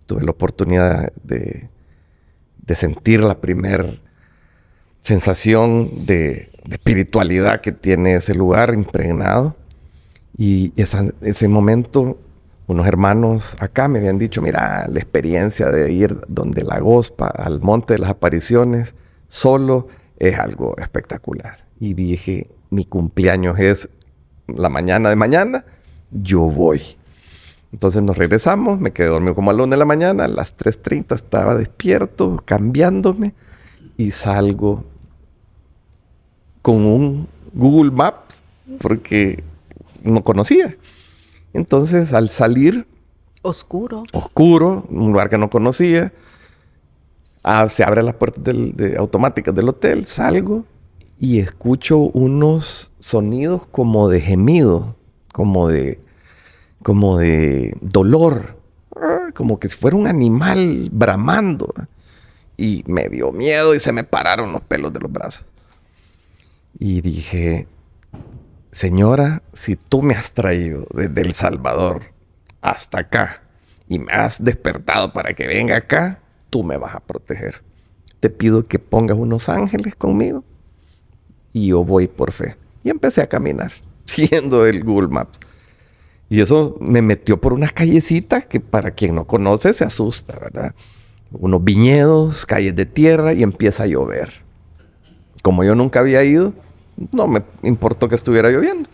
tuve la oportunidad de sentir la primer sensación de espiritualidad que tiene ese lugar impregnado. Y ese momento, unos hermanos acá me habían dicho, mira, la experiencia de ir donde la Gospa, al Monte de las Apariciones, solo es algo espectacular. Y dije, mi cumpleaños es la mañana de mañana, yo voy. Entonces nos regresamos, me quedé dormido como a las 1 de la mañana, a las 3:30 estaba despierto, cambiándome, y salgo con un Google Maps, porque no conocía. Entonces, al salir... Oscuro, un lugar que no conocía, se abren las puertas automáticas del hotel, salgo y escucho unos sonidos como de gemido, como de dolor, como que si fuera un animal bramando. Y me dio miedo y se me pararon los pelos de los brazos. Y dije, señora, si tú me has traído desde El Salvador hasta acá y me has despertado para que venga acá, tú me vas a proteger. Te pido que pongas unos ángeles conmigo y yo voy por fe. Y empecé a caminar, siguiendo el Google Maps. Y eso me metió por unas callecitas que para quien no conoce se asusta, ¿verdad? Unos viñedos, calles de tierra, y empieza a llover. Como yo nunca había ido, no me importó que estuviera lloviendo.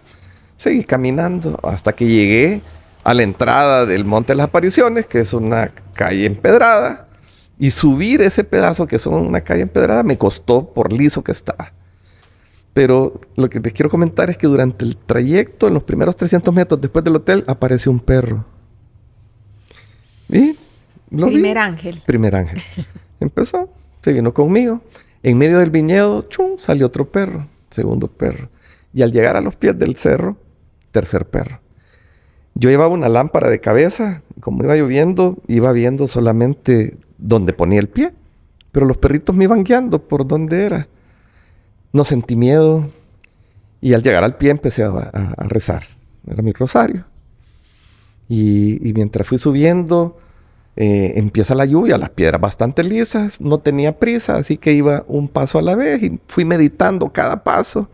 Seguí caminando hasta que llegué a la entrada del Monte de las Apariciones, que es una calle empedrada. Y subir ese pedazo, que es una calle empedrada, me costó por liso que estaba. Pero lo que les quiero comentar es que durante el trayecto, en los primeros 300 metros después del hotel, apareció un perro. ¿Y? Primer ángel. Primer ángel. Empezó, se vino conmigo. En medio del viñedo, ¡chum!, salió otro perro. Segundo perro. Y al llegar a los pies del cerro, tercer perro. Yo llevaba una lámpara de cabeza. Como iba lloviendo, iba viendo solamente donde ponía el pie. Pero los perritos me iban guiando por donde era. No sentí miedo. Y al llegar al pie empecé a rezar. Era mi rosario. Y mientras fui subiendo, empieza la lluvia, las piedras bastante lisas. No tenía prisa, así que iba un paso a la vez. Y fui meditando cada paso.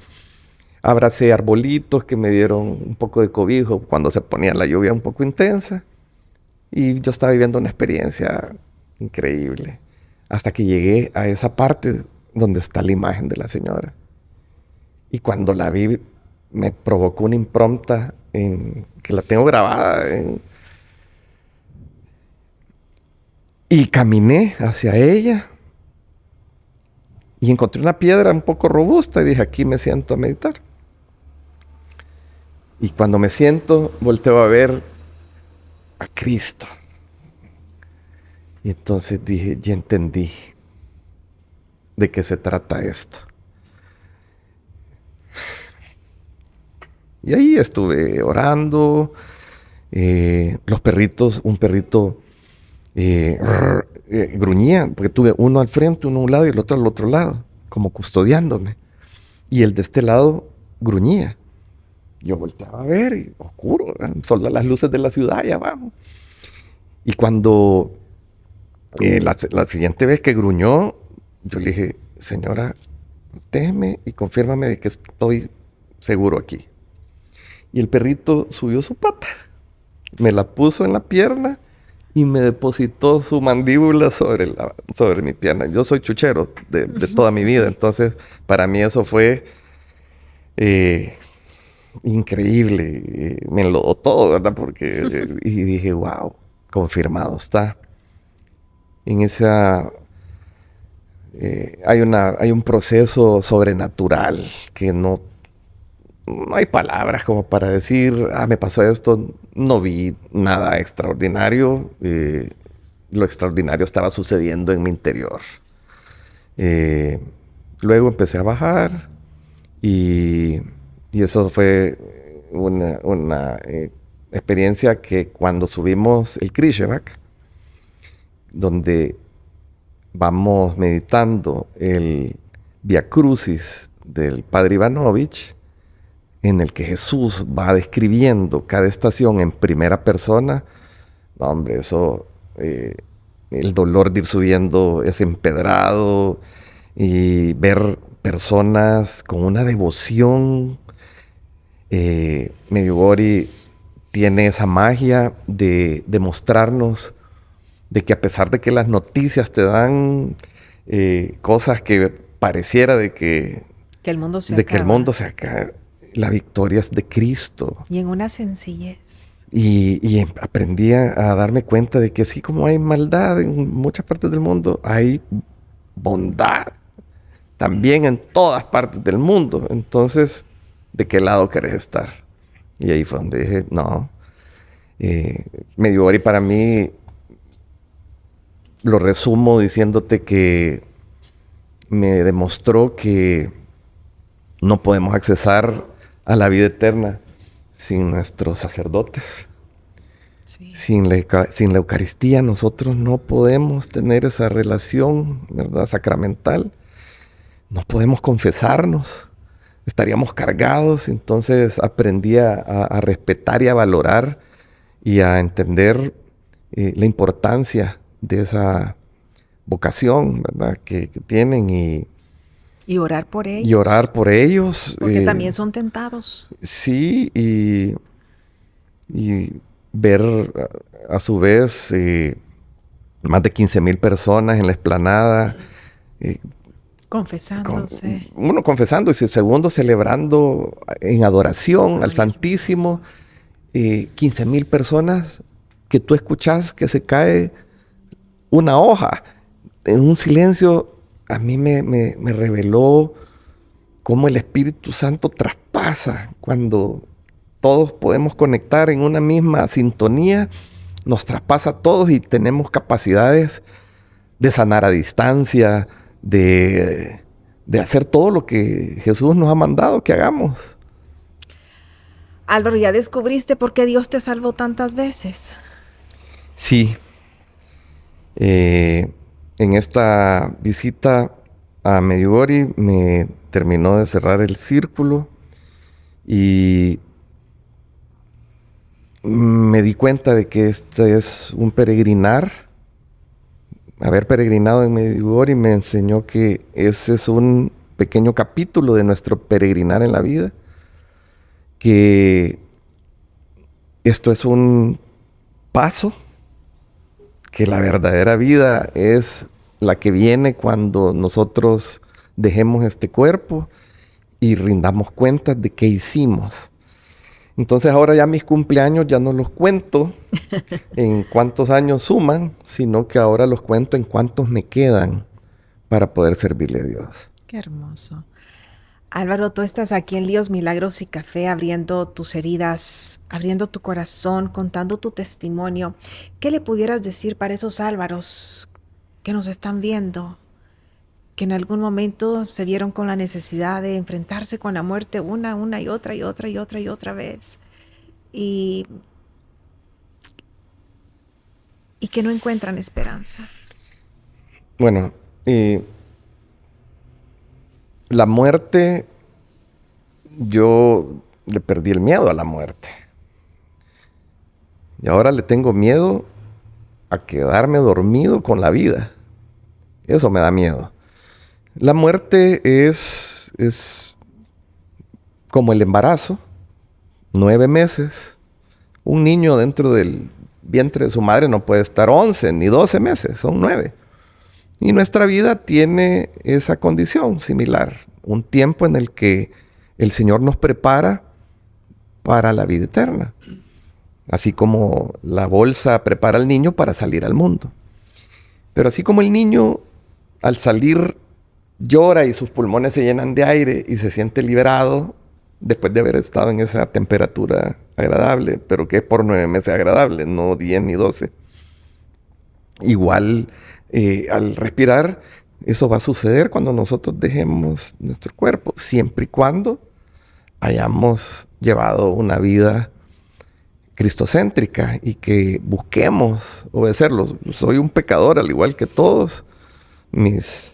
Abracé arbolitos que me dieron un poco de cobijo cuando se ponía la lluvia un poco intensa. Y yo estaba viviendo una experiencia increíble. Hasta que llegué a esa parte donde está la imagen de la señora. Y cuando la vi, me provocó una impronta que la tengo grabada. Y caminé hacia ella. Y encontré una piedra un poco robusta y dije, aquí me siento a meditar. Y cuando me siento, volteo a ver a Cristo. Y entonces dije, ya entendí de qué se trata esto. Y ahí estuve orando. Los perritos, un perrito gruñía, porque tuve uno al frente, uno a un lado y el otro al otro lado, como custodiándome. Y el de este lado gruñía. Yo volteaba a ver, y oscuro, solo las luces de la ciudad allá abajo. Y cuando la siguiente vez que gruñó, yo le dije, señora, protégeme y confírmame de que estoy seguro aquí. Y el perrito subió su pata, me la puso en la pierna y me depositó su mandíbula sobre mi pierna. Yo soy chuchero de toda mi vida, entonces para mí eso fue increíble. Me enlodó todo, ¿verdad? Y dije, wow, confirmado está. En esa... hay un proceso sobrenatural que no hay palabras como para decir, me pasó esto. No vi nada extraordinario. lo extraordinario estaba sucediendo en mi interior. Luego empecé a bajar y eso fue una experiencia que cuando subimos el Krishevak, donde vamos meditando el Via Crucis del Padre Ivanovich, en el que Jesús va describiendo cada estación en primera persona. No, hombre, eso, el dolor de ir subiendo ese empedrado y ver personas con una devoción. Medjugorje tiene esa magia de mostrarnos de que a pesar de que las noticias te dan cosas que pareciera de que el mundo se de acaba. que el mundo se acaba, la victoria es de Cristo. Y en una sencillez. Y aprendí a darme cuenta de que así como hay maldad en muchas partes del mundo, hay bondad también en todas partes del mundo. Entonces, ¿de qué lado querés estar? Y ahí fue donde dije, no. Medjugorje para mí, lo resumo diciéndote que me demostró que no podemos accesar a la vida eterna sin nuestros sacerdotes. Sí. Sin la Eucaristía nosotros no podemos tener esa relación, ¿verdad?, sacramental. No podemos confesarnos. Estaríamos cargados. Entonces aprendí a respetar y a valorar y a entender la importancia de esa vocación, ¿verdad?, que tienen y orar por ellos. Y orar por ellos. Porque también son tentados. Sí, y ver a su vez más de 15,000 personas en la explanada. Confesándose. Uno confesando y segundo celebrando en adoración al Santísimo. 15,000 personas que tú escuchas que se cae una hoja en un silencio. A mí me reveló cómo el Espíritu Santo traspasa cuando todos podemos conectar en una misma sintonía. Nos traspasa a todos y tenemos capacidades de sanar a distancia, de hacer todo lo que Jesús nos ha mandado que hagamos. Álvaro, ¿ya descubriste por qué Dios te salvó tantas veces? Sí. En esta visita a Medjugorje me terminó de cerrar el círculo y me di cuenta de que este es un peregrinar. Haber peregrinado en Medjugorje me enseñó que ese es un pequeño capítulo de nuestro peregrinar en la vida, que esto es un paso, que la verdadera vida es la que viene cuando nosotros dejemos este cuerpo y rindamos cuentas de qué hicimos. Entonces ahora ya mis cumpleaños ya no los cuento en cuántos años suman, sino que ahora los cuento en cuántos me quedan para poder servirle a Dios. Qué hermoso. Álvaro, tú estás aquí en Líos, Milagros y Café, abriendo tus heridas, abriendo tu corazón, contando tu testimonio. ¿Qué le pudieras decir para esos Álvaros que nos están viendo, que en algún momento se vieron con la necesidad de enfrentarse con la muerte una y otra vez, y que no encuentran esperanza? Bueno, la muerte, yo le perdí el miedo a la muerte. Y ahora le tengo miedo a quedarme dormido con la vida. Eso me da miedo. La muerte es como el embarazo. 9 meses. Un niño dentro del vientre de su madre no puede estar 11 ni 12 meses, son 9. Y nuestra vida tiene esa condición similar. Un tiempo en el que el Señor nos prepara para la vida eterna. Así como la bolsa prepara al niño para salir al mundo. Pero así como el niño al salir llora y sus pulmones se llenan de aire y se siente liberado después de haber estado en esa temperatura agradable, pero que es por 9 meses agradable, no 10 ni 12. igual al respirar, eso va a suceder cuando nosotros dejemos nuestro cuerpo, siempre y cuando hayamos llevado una vida cristocéntrica y que busquemos obedecerlo. Soy un pecador al igual que todos mis,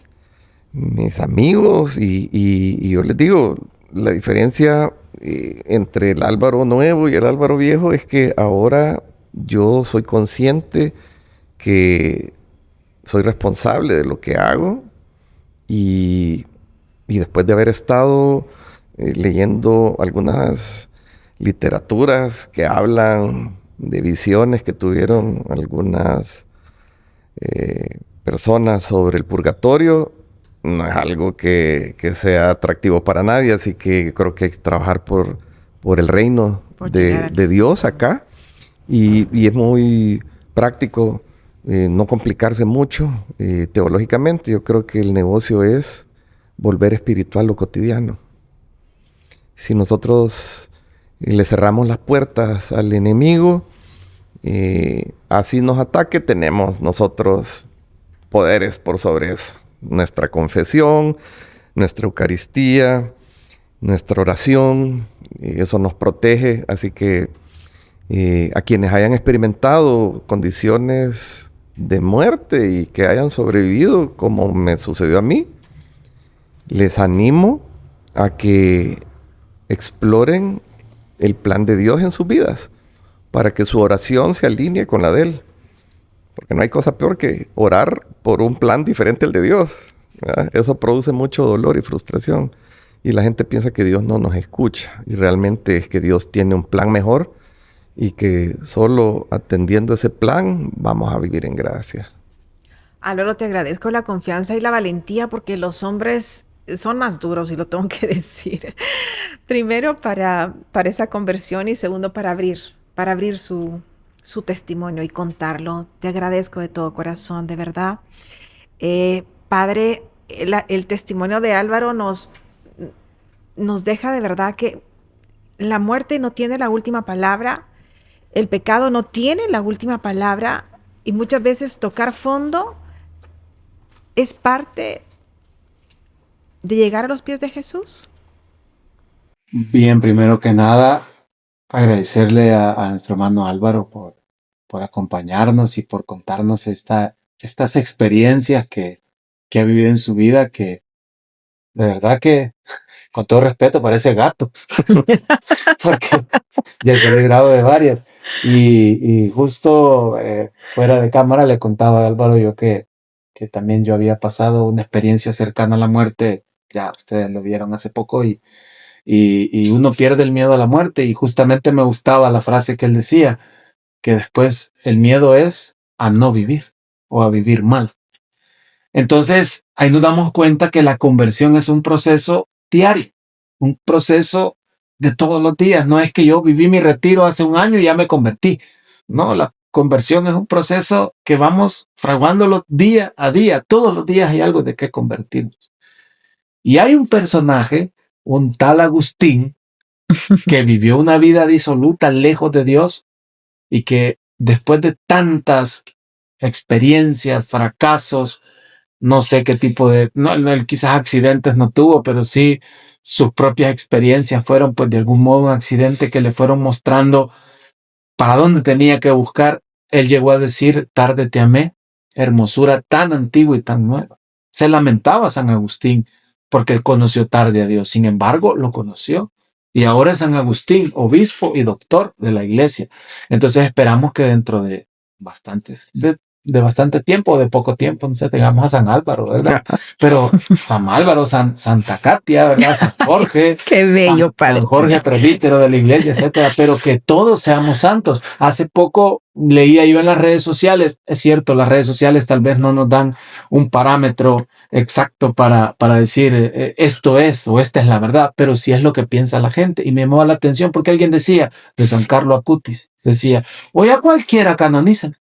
mis amigos y yo les digo, la diferencia entre el Álvaro nuevo y el Álvaro viejo es que ahora yo soy consciente que soy responsable de lo que hago y, y después de haber estado leyendo algunas literaturas que hablan de visiones que tuvieron algunas personas sobre el purgatorio, no es algo que sea atractivo para nadie, así que creo que hay que trabajar por el reino de Dios acá y es muy práctico no complicarse mucho teológicamente. Yo creo que el negocio es volver espiritual lo cotidiano. Si nosotros le cerramos las puertas al enemigo, así nos ataque, tenemos nosotros poderes por sobre eso. Nuestra confesión, nuestra Eucaristía, nuestra oración, eso nos protege. Así que a quienes hayan experimentado condiciones de muerte y que hayan sobrevivido, como me sucedió a mí, les animo a que exploren el plan de Dios en sus vidas para que su oración se alinee con la de Él. Porque no hay cosa peor que orar por un plan diferente al de Dios, ¿verdad? Eso produce mucho dolor y frustración. Y la gente piensa que Dios no nos escucha. Y realmente es que Dios tiene un plan mejor y que solo atendiendo ese plan vamos a vivir en gracia. Álvaro, te agradezco la confianza y la valentía porque los hombres son más duros y lo tengo que decir. Primero para esa conversión y segundo para abrir su testimonio y contarlo. Te agradezco de todo corazón, de verdad. Padre, el testimonio de Álvaro nos deja de verdad que la muerte no tiene la última palabra, el pecado no tiene la última palabra y muchas veces tocar fondo es parte de llegar a los pies de Jesús. Bien, primero que nada, agradecerle a nuestro hermano Álvaro por acompañarnos y por contarnos estas experiencias que ha vivido en su vida, que de verdad que, con todo respeto, parece gato, porque ya se ha librado de varias. Y justo fuera de cámara le contaba a Álvaro yo que también yo había pasado una experiencia cercana a la muerte, ya ustedes lo vieron hace poco, y uno pierde el miedo a la muerte, y justamente me gustaba la frase que él decía, que después el miedo es a no vivir o a vivir mal. Entonces, ahí nos damos cuenta que la conversión es un proceso diario, un proceso de todos los días. No es que yo viví mi retiro hace un año y ya me convertí. No, la conversión es un proceso que vamos fraguándolo día a día. Todos los días hay algo de qué convertirnos. Y hay un personaje, un tal Agustín, que vivió una vida disoluta lejos de Dios y que después de tantas experiencias, fracasos, no sé qué tipo de, no, él quizás accidentes no tuvo, pero sí sus propias experiencias fueron pues de algún modo un accidente que le fueron mostrando para dónde tenía que buscar. Él llegó a decir, tarde te amé, hermosura tan antigua y tan nueva. Se lamentaba San Agustín porque él conoció tarde a Dios, sin embargo lo conoció. Y ahora es San Agustín, obispo y doctor de la iglesia. Entonces esperamos que dentro de de bastante tiempo, de poco tiempo, no sé, tengamos a San Álvaro, ¿verdad? Pero San Álvaro, Santa Katia, ¿verdad? San Jorge. Qué bello, padre. San Jorge, presbítero de la iglesia, etcétera. Pero que todos seamos santos. Hace poco leía yo en las redes sociales, es cierto, las redes sociales tal vez no nos dan un parámetro exacto para decir esto es o esta es la verdad, pero sí es lo que piensa la gente. Y me llamó la atención porque alguien decía, de San Carlo Acutis, decía, hoy a cualquiera canonizan.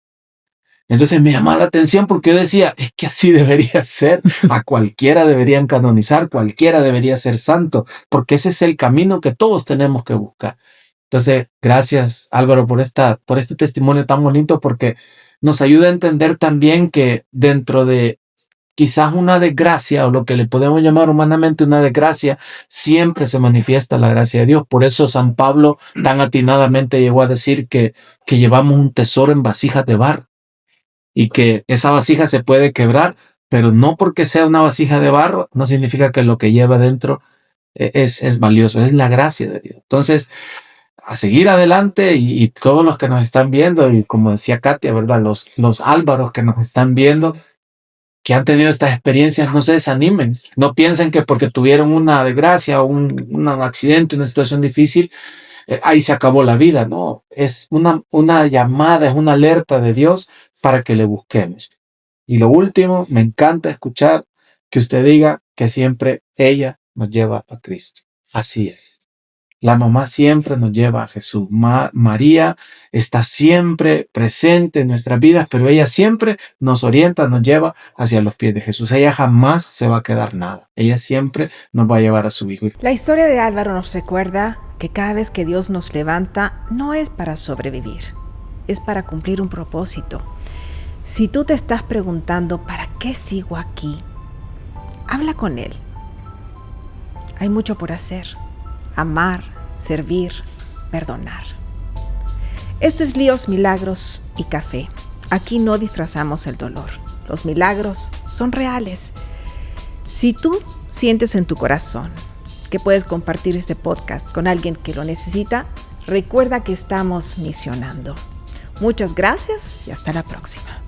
Entonces me llamaba la atención porque yo decía, es que así debería ser, a cualquiera deberían canonizar, cualquiera debería ser santo, porque ese es el camino que todos tenemos que buscar. Entonces, gracias Álvaro por este testimonio tan bonito, porque nos ayuda a entender también que dentro de quizás una desgracia, o lo que le podemos llamar humanamente una desgracia, siempre se manifiesta la gracia de Dios. Por eso San Pablo tan atinadamente llegó a decir que llevamos un tesoro en vasijas de barro y que esa vasija se puede quebrar, pero no porque sea una vasija de barro, no significa que lo que lleva dentro es valioso, es la gracia de Dios. Entonces, a seguir adelante y todos los que nos están viendo, y como decía Katia, ¿verdad? Los Álvaros que nos están viendo, que han tenido estas experiencias, no se desanimen. No piensen que porque tuvieron una desgracia o un accidente, una situación difícil, ahí se acabó la vida. No, es una llamada, es una alerta de Dios para que le busquemos. Y lo último, me encanta escuchar que usted diga que siempre ella nos lleva a Cristo. Así es. La mamá siempre nos lleva a Jesús. María está siempre presente en nuestras vidas, pero ella siempre nos orienta, nos lleva hacia los pies de Jesús. Ella jamás se va a quedar nada. Ella siempre nos va a llevar a su Hijo. La historia de Álvaro nos recuerda que cada vez que Dios nos levanta, no es para sobrevivir, es para cumplir un propósito. Si tú te estás preguntando, ¿para qué sigo aquí? Habla con Él. Hay mucho por hacer. Amar, servir, perdonar. Esto es Líos, Milagros y Café. Aquí no disfrazamos el dolor. Los milagros son reales. Si tú sientes en tu corazón que puedes compartir este podcast con alguien que lo necesita, recuerda que estamos misionando. Muchas gracias y hasta la próxima.